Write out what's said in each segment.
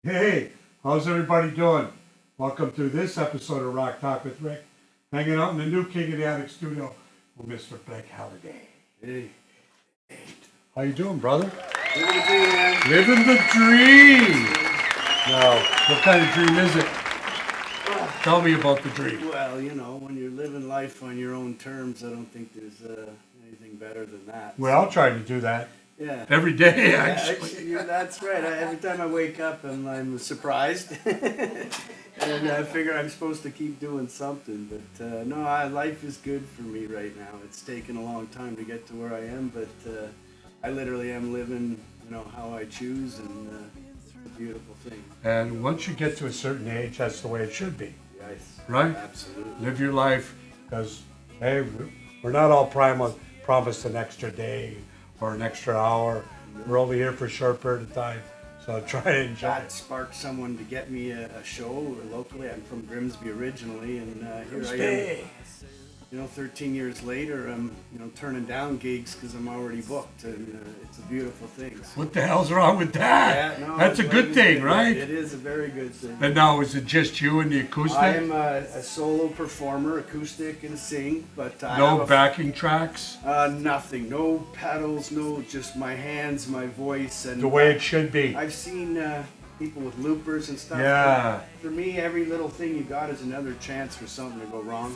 Hey, how's everybody doing? Welcome to this episode of Rock Talk with Rick. Hanging out in the new King of the Attic studio with Mr. Blake Halladay. Hey, How you doing, brother? living the dream, man. Living the dream. Now, what kind of dream is it? Tell me about the dream. Well, when you're living life on your own terms, I don't think there's anything better than that. We're all trying to do that Yeah. every day, Yeah, actually. that's right. Every time I wake up, I'm surprised, and I figure I'm supposed to keep doing something. But no, life is good for me right now. It's taken a long time to get to where I am, but I literally am living, how I choose, and it's a beautiful thing. And once you get to a certain age, that's the way it should be, Yes, right? absolutely. Live your life, because, hey, we're not all promised an extra day or an extra hour. We're only here for a short period of time, so try to enjoy That it. sparked someone to get me a show locally. I'm from Grimsby originally, and here I Stay. am. 13 years later, I'm turning down gigs because I'm already booked, and it's a beautiful thing. So, What the hell's wrong with that? yeah, no, That's a life good is thing, good. right? It is a very good thing. And now, is it just you and the acoustic? I am a solo performer, acoustic and sing, but I No have backing tracks? nothing, no pedals, no, just my hands, my voice, and The way it should be. I've seen people with loopers and stuff. Yeah. For me, every little thing you got is another chance for something to go wrong.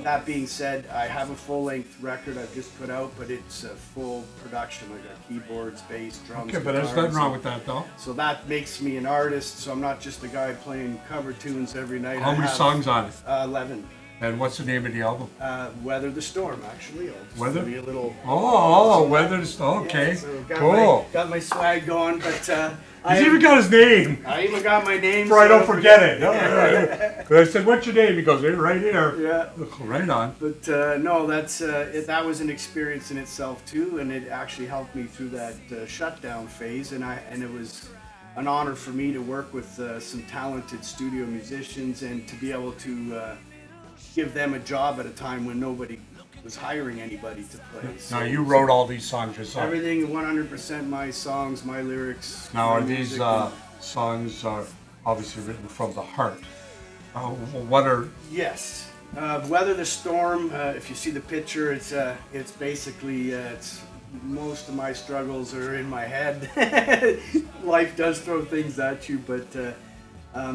That being said, I have a full-length record I've just put out, but it's a full production. I got keyboards, bass, drums. Okay, but there's guitars, nothing wrong with that, though. So that makes me an artist. So I'm not just a guy playing cover tunes every night. How I many have, songs on it? 11. And what's the name of the album? Weather the Storm, actually. I'll just Weather? give you a little. Weather the Storm. Okay, Yeah, so cool. got my swag going, but He's even got his name. I even got my name. Before I so don't forget it. I said, what's your name? He goes, right here. Yeah. Right on. But no, that was an experience in itself too, and it actually helped me through that shutdown phase. And it was an honor for me to work with some talented studio musicians and to be able to give them a job at a time when nobody was hiring anybody to play. So, Now, you wrote all these songs yourself. everything 100% my songs, my lyrics. Now, my are these music, and- songs are obviously written from the heart? What are... Yes. Weather the Storm, if you see the picture, it's basically, it's most of my struggles are in my head. Life does throw things at you, but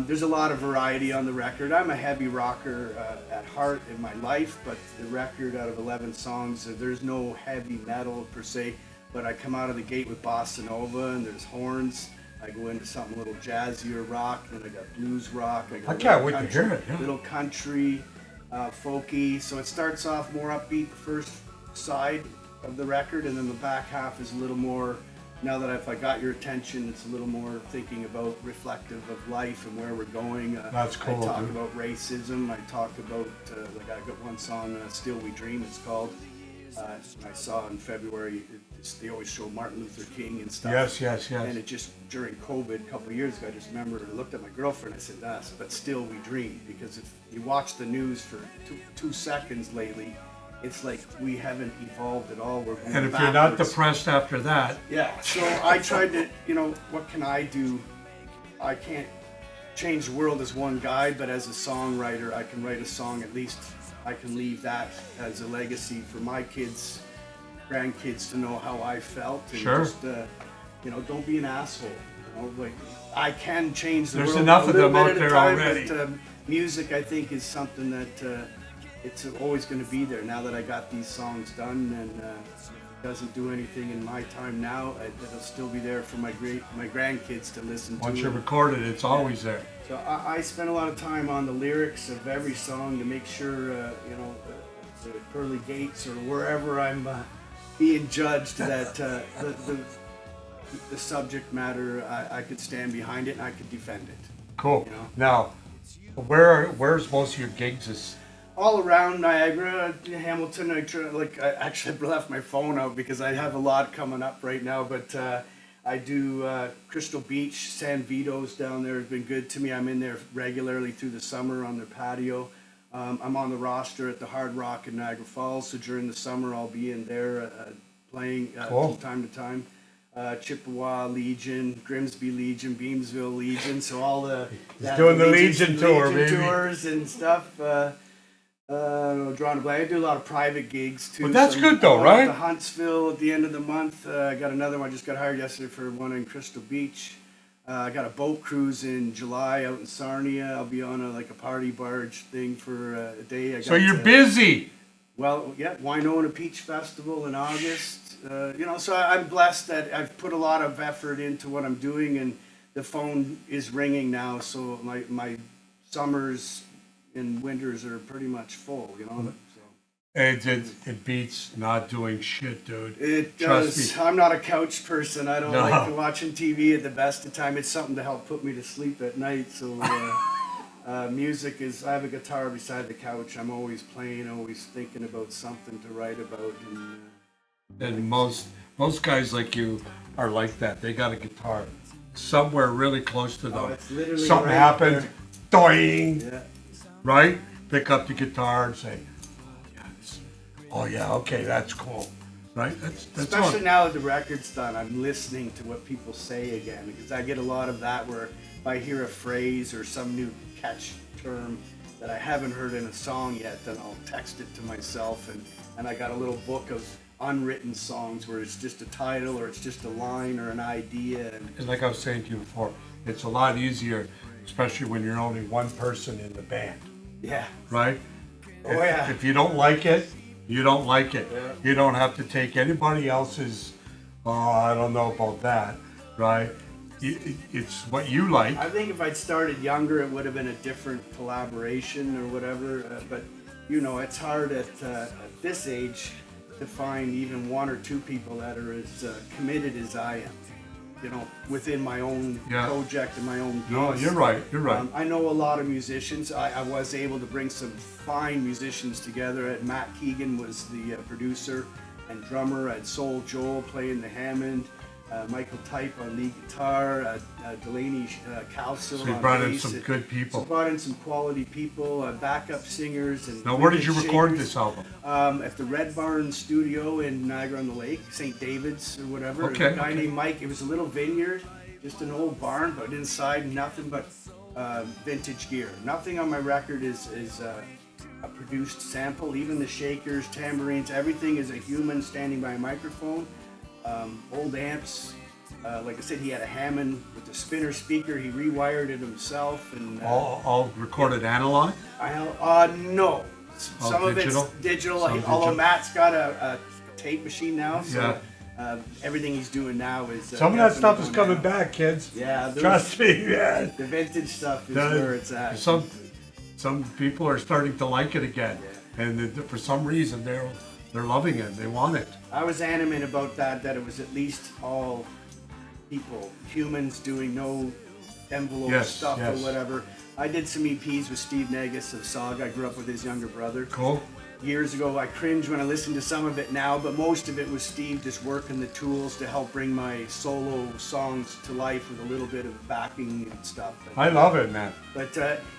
there's a lot of variety on the record. I'm a heavy rocker at heart in my life, but the record out of 11 songs, there's no heavy metal per se, but I come out of the gate with bossa nova and there's horns. I go into something a little jazzier rock, then I got blues rock. I can't wait to hear it. Yeah. Little country, folky. So it starts off more upbeat, the first side of the record, and then the back half is a little more. Now that if I got your attention, it's a little more thinking about reflective of life and where we're going. That's cool, I talk dude. about racism. I talk about like I got one song, "Still We Dream." It's called. I saw in February. They always show Martin Luther King and stuff. Yes. And it just during COVID a couple of years ago, I just remember I looked at my girlfriend. I said, "Us, but still we dream." Because if you watch the news for two seconds lately, it's like we haven't evolved at all. We're going And if you're not backwards. depressed after that, Yeah. So I tried to, what can I do? I can't change the world as one guy, but as a songwriter, I can write a song. At least I can leave that as a legacy for my kids, grandkids to know how I felt. And Sure. just, don't be an asshole. Like I can change the There's world enough a of little them bit out at a there time, already. But music, I think, is something that it's always going to be there. Now that I got these songs done, and it doesn't do anything in my time now, it'll still be there for my grandkids to listen once to. you record it, it's always there. So I spend a lot of time on the lyrics of every song to make sure, the pearly gates or wherever I'm being judged, that the subject matter, I could stand behind it and I could defend it. Cool. You know? Now, where's most of your gigs? Is All around Niagara, Hamilton. I actually left my phone out because I have a lot coming up right now, but I do Crystal Beach, San Vito's down there has been good to me. I'm in there regularly through the summer on their patio. I'm on the roster at the Hard Rock in Niagara Falls, so during the summer I'll be in there playing Cool. from time to time. Chippewa Legion, Grimsby Legion, Beamsville Legion. So all the doing the Legion tour, baby. tours and stuff. Drawing a blank. I do a lot of private gigs too. Well, that's So good though, I'm right? To Huntsville at the end of the month. I got another one. I just got hired yesterday for one in Crystal Beach. I got a boat cruise in July out in Sarnia. I'll be on a party barge thing for a day. So you're busy. Well, yeah, Winona Peach Festival in August. So I'm blessed that I've put a lot of effort into what I'm doing, and the phone is ringing now. So my summers and winters are pretty much full. So. It beats not doing shit, dude. It Trust does. me. I'm not a couch person. I don't No. like watching TV at the best of time. It's something to help put me to sleep at night. So music is. I have a guitar beside the couch. I'm always playing, always thinking about something to write about. And most guys like you are like that. They got a guitar somewhere really close to them. It's literally Something right happened, doing, Yeah. right? Pick up the guitar and say, "Oh yeah, okay, that's cool." Right? That's Especially all. now that the record's done, I'm listening to what people say again, because I get a lot of that where if I hear a phrase or some new catch term that I haven't heard in a song yet, then I'll text it to myself, and I got a little book of unwritten songs where it's just a title or it's just a line or an idea. And like I was saying to you before, it's a lot easier, especially when you're only one person in the band, Yeah. right? Oh, yeah. If you don't like it, you don't like it. Yeah. You don't have to take anybody else's, "Oh, I don't know about that," right? It's what you like. I think if I'd started younger, it would have been a different collaboration or whatever. But it's hard at this age to find even one or two people that are as committed as I am. Within my own Yeah. project and my own. No, gigs. you're right. You're right. I know a lot of musicians. I was able to bring some fine musicians together. Matt Keegan was the producer and drummer. I had Soul Joel playing the Hammond. Michael Type on lead guitar, Delaney Calsil So you on brought in bass. some good people. So brought in some quality people, backup singers. And Now, where did you wicked record shakers. this album? At the Red Barn Studio in Niagara-on-the-Lake, St. David's or whatever. Okay, A guy okay. named Mike. It was a little vineyard, just an old barn, but inside nothing but vintage gear. Nothing on my record is a produced sample. Even the shakers, tambourines, everything is a human standing by a microphone. Old amps. Like I said, he had a Hammond with a spinner speaker. He rewired it himself, and All recorded analog? no. All Some digital? of it's digital. Some Although digital. Matt's got a tape machine now, so Yeah. everything he's doing now is. Some of that stuff is definitely coming going back, kids. Yeah, those- Trust me, man. The vintage stuff is The- where it's at. Some people are starting to like it again, and for some reason they're loving it. They want it. I was adamant about that it was at least all people, humans doing no envelope Yes, stuff yes. or whatever. I did some EPs with Steve Negus of Saga. I grew up with his younger brother. Cool. Years ago, I cringe when I listen to some of it now, but most of it was Steve just working the tools to help bring my solo songs to life with a little bit of backing and stuff. I love it, man. But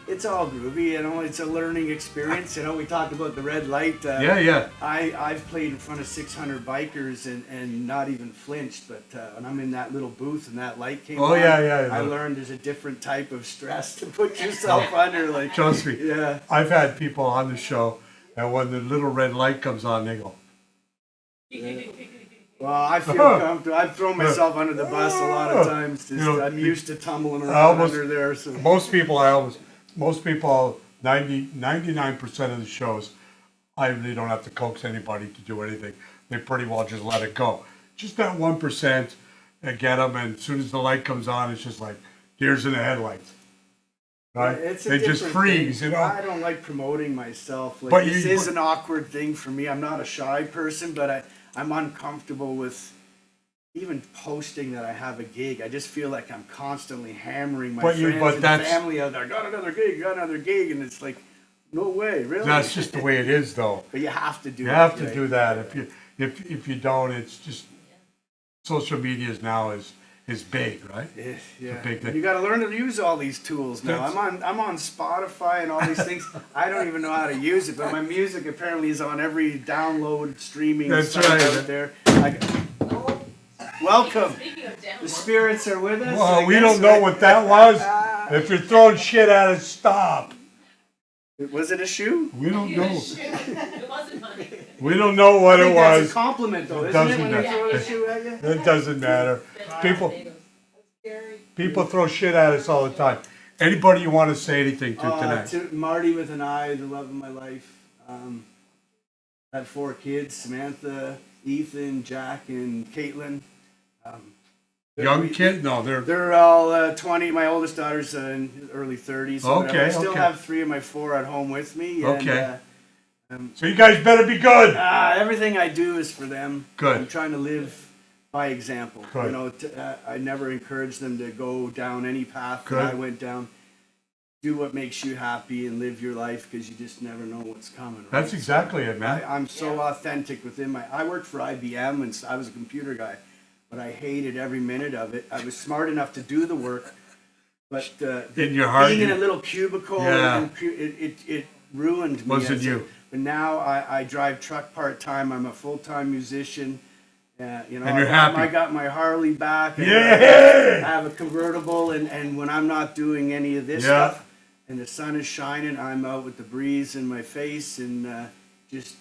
it's all groovy, it's a learning experience. We talked about the red light. Yeah. I've played in front of 600 bikers and not even flinched, but when I'm in that little booth and that light came on, yeah. I learned there's a different type of stress to put yourself under. Like, Trust me. Yeah. I've had people on the show, and when the little red light comes on, they go, Well, I feel comfortable. I've thrown myself under the bus a lot of times. Just, I'm used to tumbling around under there. So. Most people, 99% of the shows, I really don't have to coax anybody to do anything. They pretty well just let it go. Just that 1%, get them, and as soon as the light comes on, it's just like deers in the headlights. Right? It's a They just different freeze, thing. you know. I don't like promoting myself. Like, But this you- is an awkward thing for me. I'm not a shy person, but I'm uncomfortable with even posting that I have a gig. I just feel like I'm constantly hammering my friends and family out there. Got another gig, and it's like, no way, really. That's just the way it is, though. But you have to do. You have to do that. If you don't, it's just social media now is big, right? Yeah. a big thing. You got to learn to use all these tools now. That's- I'm on Spotify and all these things. I don't even know how to use it, but my music apparently is on every download streaming That's site right. out there. welcome. Speaking of demo, The spirits are with us. Well, I we guess, don't know right? what that was. If you're throwing shit at us, stop. Was it a shoe? We don't know. it wasn't funny. We don't know what I it think that's a was. compliment, though, It isn't it? doesn't When they matter. throw a shoe at you. It doesn't matter. People throw shit at us all the time. Anybody you want to say anything to tonight? To Marty with an I, the love of my life. I have 4 kids: Samantha, Ethan, Jack, and Caitlin. Young kid? No, they're They're all 20. My oldest daughter's in early 30s. So Okay, I still okay. have 3 of my 4 at home with me. Okay. And, so you guys better be good. everything I do is for them. Good. I'm trying to live by example. Good. You know, I never encourage them to go down any path Good. that I went down. Do what makes you happy and live your life, because you just never know what's coming. Right? That's exactly it, man. I'm so authentic within I worked for IBM and I was a computer guy, but I hated every minute of it. I was smart enough to do the work, but In your heart, being in you- a little cubicle, Yeah. it ruined me. Wasn't as you. But now I drive truck part-time. I'm a full-time musician. You know, And you're I happy. got my Harley back. And Yeah. I have a convertible, and when I'm not doing any of this Yeah. stuff, and the sun is shining, I'm out with the breeze in my face and just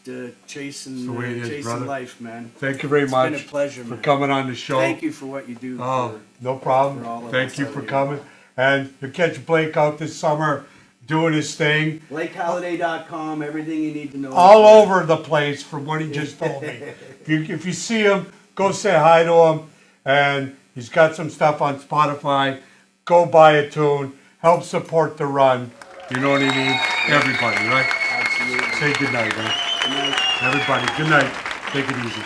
chasing, the way it is, chasing brother. life, man. Thank you very It's much been a pleasure, for man. coming on the show. Thank you for what you do. Oh, no for all problem. of Thank us you out for here. coming. And you'll catch Blake out this summer doing his thing. LakeHalladay.com, everything you need to know. All over the place from what he just told me. If you see him, go say hi to him. And he's got some stuff on Spotify. Go buy a tune. Help support the run. You know what I mean? Everybody, right? Absolutely. Say good night, man. Good night. Everybody, good night. Take it easy.